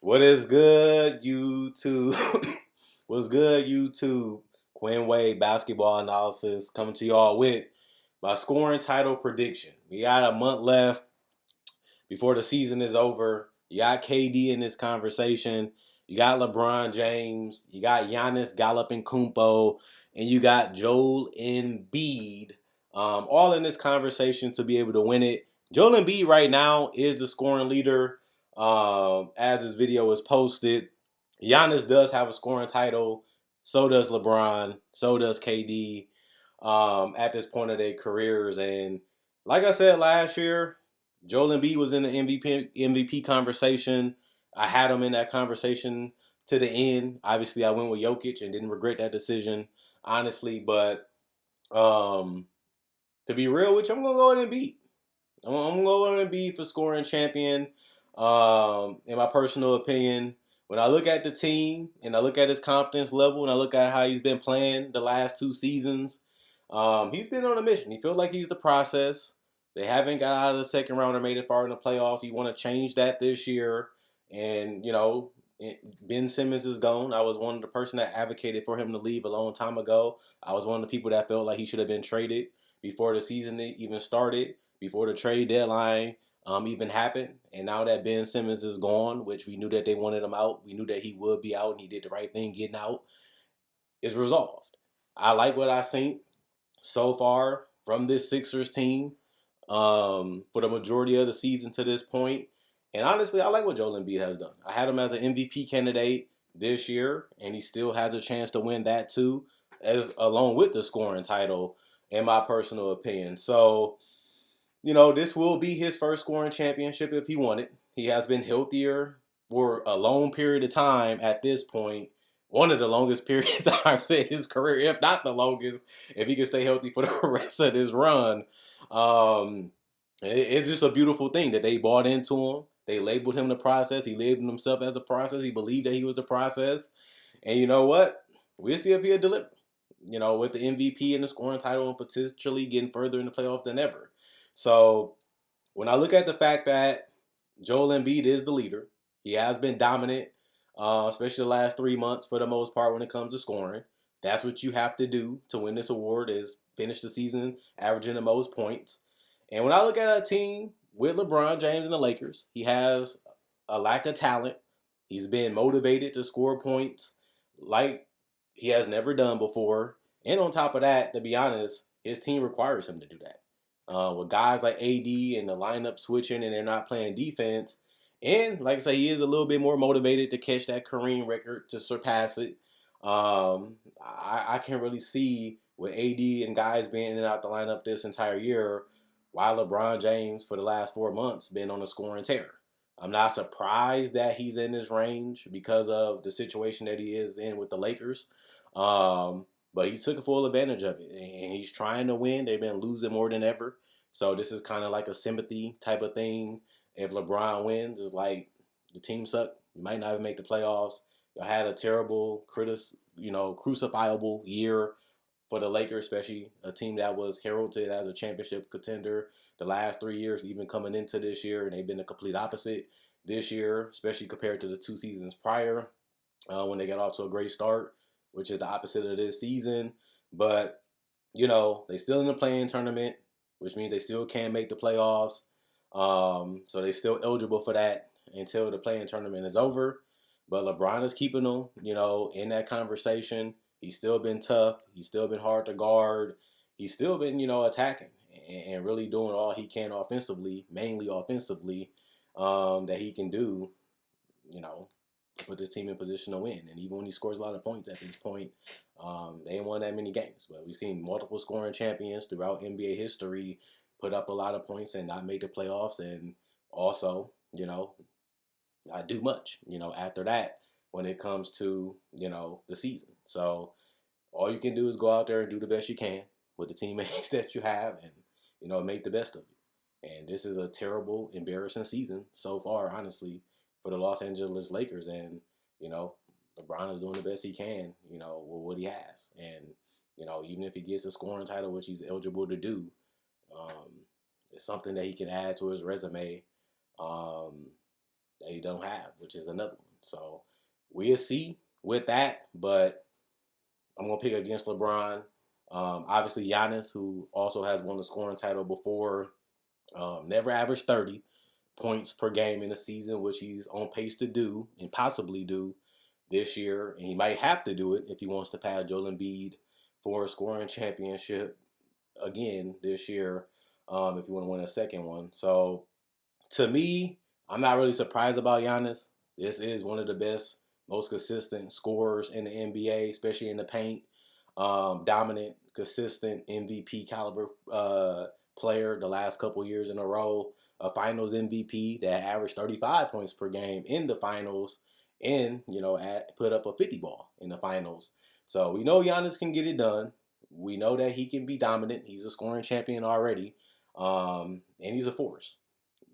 What is good, YouTube? What's good, YouTube? Quinn Wade basketball analysis coming to y'all with my scoring title prediction. We got a month left before the season is over. You got KD in this conversation. You got LeBron James. You got Giannis Kumpo, and you got Joel Embiid, all in this conversation to be able to win it. Joel Embiid right now is the scoring leader. As this video was posted, Giannis does have a scoring title. So does LeBron. So does KD. At this point of their careers, and like I said last year, Joel Embiid was in the MVP conversation. I had him in that conversation to the end. Obviously, I went with Jokic and didn't regret that decision, honestly. But to be real with you, I'm gonna go with Embiid. I'm gonna go with Embiid for scoring champion. In my personal opinion, when I look at the team and I look at his confidence level and I look at how he's been playing the last two seasons, he's been on a mission. He feels like he's the process. They haven't got out of the second round or made it far in the playoffs. You want to change that this year. And, Ben Simmons is gone. I was one of the person that advocated for him to leave a long time ago. I was one of the people that felt like he should have been traded before the season even started, before the trade deadline even happened. And now that Ben Simmons is gone, which we knew that they wanted him out, we knew that he would be out and he did the right thing getting out, is resolved. I like what I've seen so far from this Sixers team for the majority of the season to this point. And honestly, I like what Joel Embiid has done. I had him as an MVP candidate this year, and he still has a chance to win that too, as along with the scoring title, in my personal opinion. So, this will be his first scoring championship if he won it. He has been healthier for a long period of time at this point. One of the longest periods of time in his career, if not the longest, if he can stay healthy for the rest of this run. Um, it's just a beautiful thing that they bought into him. They labeled him the process. He labeled himself as a process. He believed that he was the process. And you know what? We'll see if he'll deliver. With the MVP and the scoring title and potentially getting further in the playoffs than ever. So when I look at the fact that Joel Embiid is the leader, he has been dominant, especially the last 3 months for the most part when it comes to scoring. That's what you have to do to win this award is finish the season averaging the most points. And when I look at a team with LeBron James and the Lakers, he has a lack of talent. He's been motivated to score points like he has never done before. And on top of that, to be honest, his team requires him to do that. With guys like AD and the lineup switching and they're not playing defense. And like I say, he is a little bit more motivated to catch that Kareem record, to surpass it. I can't really see with AD and guys being in and out the lineup this entire year why LeBron James for the last 4 months been on a scoring tear. I'm not surprised that he's in this range because of the situation that he is in with the Lakers. But he took full advantage of it, and he's trying to win. They've been losing more than ever. So this is kind of like a sympathy type of thing. If LeBron wins, it's like the team sucked. You might not even make the playoffs. You had a terrible, crucifiable year for the Lakers, especially a team that was heralded as a championship contender the last 3 years, even coming into this year, and they've been the complete opposite this year, especially compared to the 2 seasons prior when they got off to a great start, which is the opposite of this season. But, they still in the play-in tournament, which means they still can't make the playoffs. So they're still eligible for that until the play-in tournament is over. But LeBron is keeping them, in that conversation. He's still been tough. He's still been hard to guard. He's still been, attacking and really doing all he can offensively, mainly offensively, that he can do, to put this team in position to win. And even when he scores a lot of points at this point, they ain't won that many games. But we've seen multiple scoring champions throughout NBA history put up a lot of points and not make the playoffs. And also, not do much, after that when it comes to, the season. So all you can do is go out there and do the best you can with the teammates that you have and, make the best of it. And this is a terrible, embarrassing season so far, honestly, for the Los Angeles Lakers. And, LeBron is doing the best he can, with what he has. And, even if he gets a scoring title, which he's eligible to do, it's something that he can add to his resume. that he don't have, which is another one. So we'll see with that, but I'm gonna pick against LeBron. Obviously, Giannis, who also has won the scoring title before, never averaged 30 points per game in a season, which he's on pace to do and possibly do this year. And he might have to do it if he wants to pass Joel Embiid for a scoring championship again this year, if you want to win a second one. So to me, I'm not really surprised about Giannis. This is one of the best, most consistent scorers in the NBA, especially in the paint. Dominant, consistent MVP caliber player the last couple years in a row. A Finals MVP that averaged 35 points per game in the finals, and put up a 50 ball in the finals. So we know Giannis can get it done. We know that he can be dominant. He's a scoring champion already, and he's a force.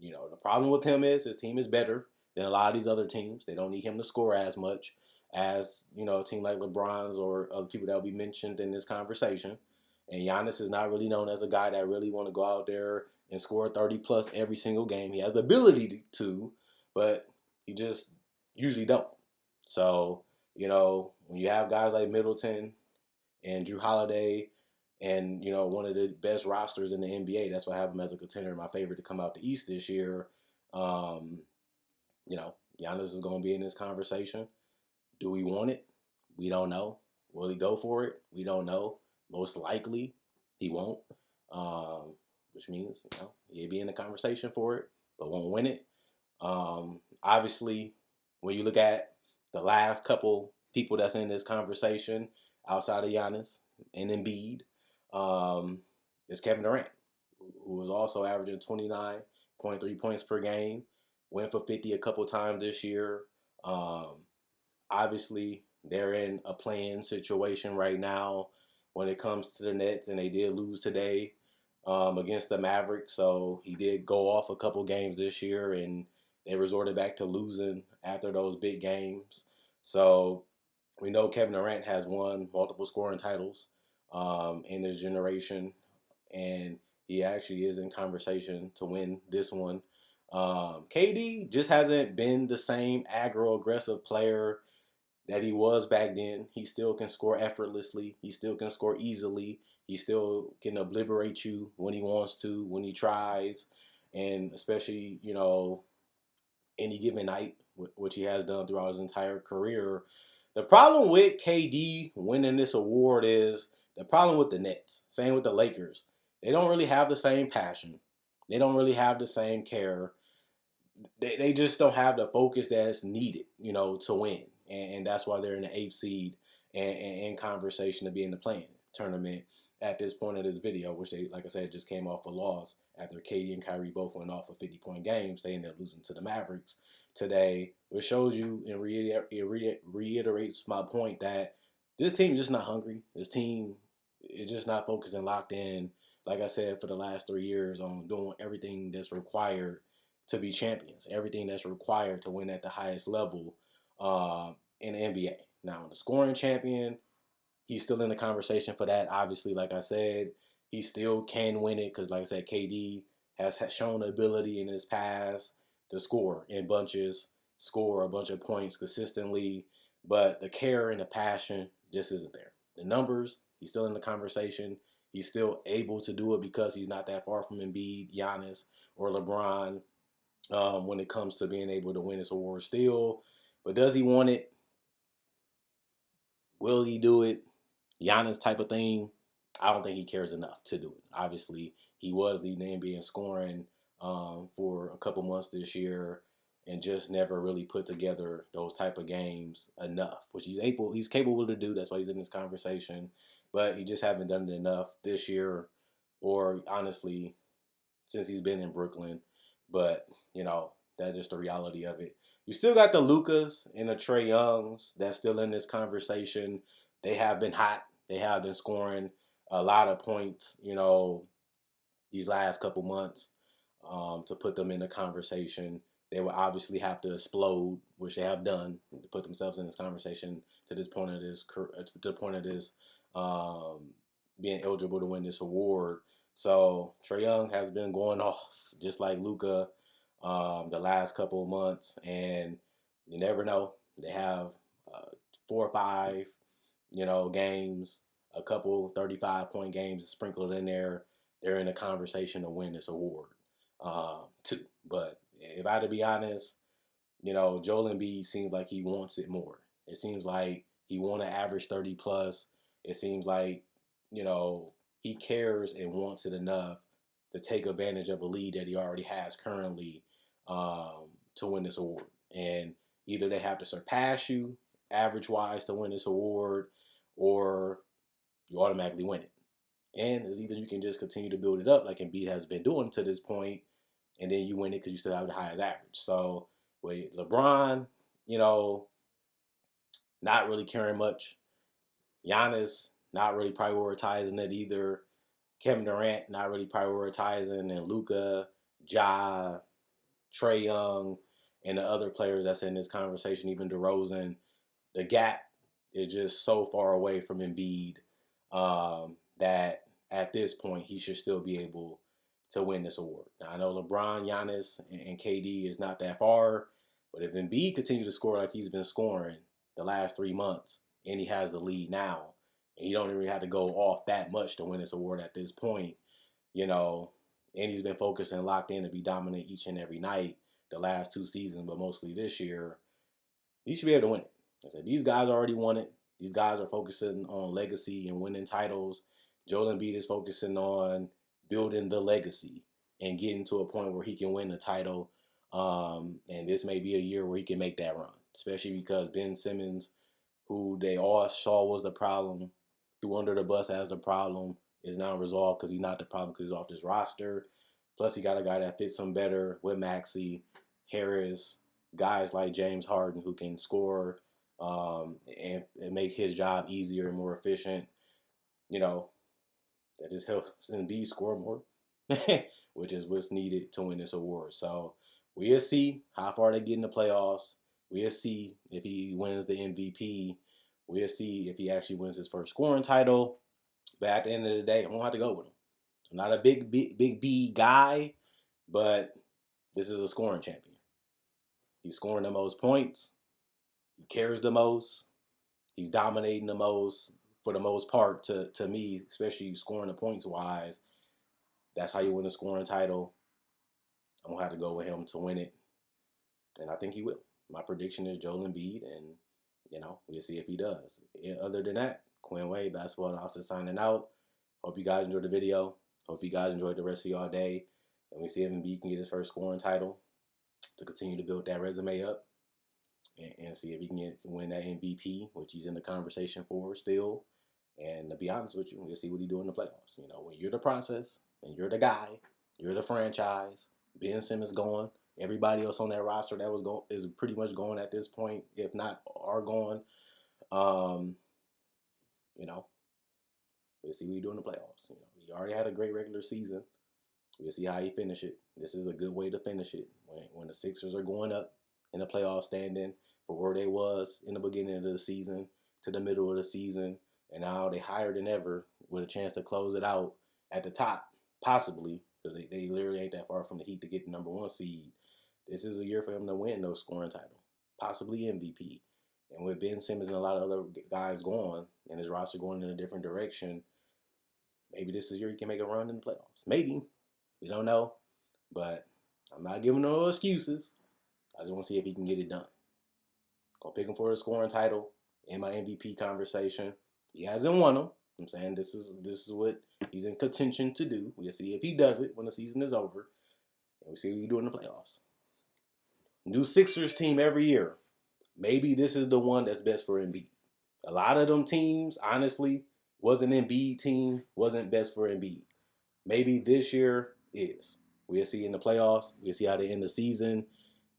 The problem with him is his team is better than a lot of these other teams. They don't need him to score as much as, a team like LeBron's or other people that will be mentioned in this conversation. And Giannis is not really known as a guy that really want to go out there and score 30 plus every single game. He has the ability to, but he just usually don't. So, when you have guys like Middleton and Drew Holiday and one of the best rosters in the NBA. That's why I have him as a contender, my favorite to come out the East this year. Um, Giannis is going to be in this conversation. Do we want it? We don't know. Will he go for it? We don't know. Most likely, he won't. Which means he'll be in the conversation for it, but won't win it. Obviously, when you look at the last couple people that's in this conversation outside of Giannis and Embiid, is Kevin Durant, who was also averaging 29.3 points per game, went for 50 a couple times this year. Obviously, they're in a play-in situation right now when it comes to the Nets, and they did lose today against the Mavericks. So he did go off a couple games this year, and they resorted back to losing after those big games. So we know Kevin Durant has won multiple scoring titles in his generation, and he actually is in conversation to win this one. KD just hasn't been the same aggro-aggressive player that he was back then. He still can score effortlessly. He still can score easily. He still can obliterate you when he wants to, when he tries, and especially, any given night, which he has done throughout his entire career. The problem with KD winning this award is the problem with the Nets. Same with the Lakers. They don't really have the same passion. They don't really have the same care. They just don't have the focus that's needed, to win. And that's why they're in the eighth seed and in conversation to be in the playing tournament at this point of this video, which they, like I said, just came off a loss after KD and Kyrie both went off of 50-point games. They ended up losing to the Mavericks today, which shows you and reiterates my point that this team is just not hungry. This team is just not focused and locked in, like I said, for the last 3 years on doing everything that's required to be champions, everything that's required to win at the highest level in the NBA. Now, the scoring champion, he's still in the conversation for that. Obviously, like I said, he still can win it because, like I said, KD has shown the ability in his past to score in bunches, score a bunch of points consistently, but the care and the passion just isn't there. The numbers, he's still in the conversation. He's still able to do it because he's not that far from Embiid, Giannis, or LeBron when it comes to being able to win this award still. But does he want it? Will he do it? Giannis type of thing. I don't think he cares enough to do it. Obviously, he was leading the NBA in scoring for a couple months this year and just never really put together those type of games enough, which he's capable to do. That's why he's in this conversation. But he just haven't done it enough this year or honestly since he's been in Brooklyn. But, that's just the reality of it. You still got the Lukas and the Trae Youngs that's still in this conversation. They have been hot. They have been scoring a lot of points, these last couple months to put them in the conversation. They will obviously have to explode, which they have done, to put themselves in this conversation to this point of this, being eligible to win this award. So Trae Young has been going off just like Luka. the last couple of months, and you never know. They have 4 or 5, games, a couple 35-point games sprinkled in there. They're in the conversation to win this award, too. But if I had to be honest, Joel Embiid seems like he wants it more. It seems like he want to average 30 plus. It seems like, he cares and wants it enough to take advantage of a lead that he already has currently, to win this award. And either they have to surpass you average wise to win this award, or you automatically win it. And it's either you can just continue to build it up like Embiid has been doing to this point, and then you win it because you still have the highest average. So with LeBron, not really caring much. Giannis not really prioritizing it either. Kevin Durant not really prioritizing, and Luka, Ja, Trae Young, and the other players that's in this conversation, even DeRozan, the gap is just so far away from Embiid, that at this point he should still be able to win this award. Now I know LeBron, Giannis, and KD is not that far, but if Embiid continue to score like he's been scoring the last 3 months, and he has the lead now, and you don't even have to go off that much to win this award at this point, and he's been focused and locked in to be dominant each and every night the last 2 seasons, but mostly this year, he should be able to win it. I said, these guys already won it. These guys are focusing on legacy and winning titles. Joel Embiid is focusing on building the legacy and getting to a point where he can win the title. And this may be a year where he can make that run, especially because Ben Simmons, who they all saw was the problem, threw under the bus as the problem, is now resolved because he's not the problem because he's off this roster. Plus, he got a guy that fits him better with Maxey, Harris, guys like James Harden who can score, and make his job easier and more efficient. That just helps Embiid score more, which is what's needed to win this award. So we'll see how far they get in the playoffs. We'll see if he wins the MVP. We'll see if he actually wins his first scoring title. But at the end of the day, I'm going to have to go with him. I'm not a big B guy, but this is a scoring champion. He's scoring the most points. He cares the most. He's dominating the most for the most part to me, especially scoring the points wise. That's how you win a scoring title. I'm going to have to go with him to win it. And I think he will. My prediction is Joel Embiid, and, we'll see if he does. Other than that, Quinn Wade, basketball analysis, signing out. Hope you guys enjoyed the video. Hope you guys enjoyed the rest of y'all day. And we see if Embiid can get his first scoring title to continue to build that resume up, and see if he can win that MVP, which he's in the conversation for still. And to be honest with you, we'll see what he do in the playoffs. When you're the process and you're the guy, you're the franchise, Ben Simmons gone, everybody else on that roster that was going is pretty much gone at this point, if not are gone. We'll see what he do in the playoffs. He already had a great regular season. We'll see how he finish it. This is a good way to finish it when the Sixers are going up in the playoff standing for where they was in the beginning of the season to the middle of the season, and now they higher than ever with a chance to close it out at the top, possibly, because they literally ain't that far from the Heat to get the number 1 seed. This is a year for him to win no scoring title, possibly MVP. And with Ben Simmons and a lot of other guys gone and his roster going in a different direction, maybe this is the year he can make a run in the playoffs. Maybe. We don't know. But I'm not giving no excuses. I just want to see if he can get it done. Gonna pick him for the scoring title in my MVP conversation. He hasn't won them. I'm saying this is what he's in contention to do. We'll see if he does it when the season is over. And we'll see what he do in the playoffs. New Sixers team every year. Maybe this is the one that's best for Embiid. A lot of them teams, honestly, wasn't Embiid team, wasn't best for Embiid. Maybe this year is. We'll see in the playoffs. We'll see how they end the season.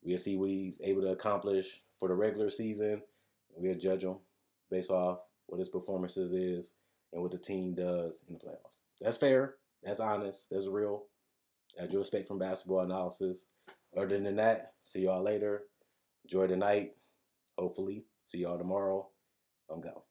We'll see what he's able to accomplish for the regular season. We'll judge him based off what his performances is and what the team does in the playoffs. That's fair. That's honest. That's real. As you expect from basketball analysis. Other than that, see y'all later. Enjoy the night. Hopefully. See y'all tomorrow. I'm gone.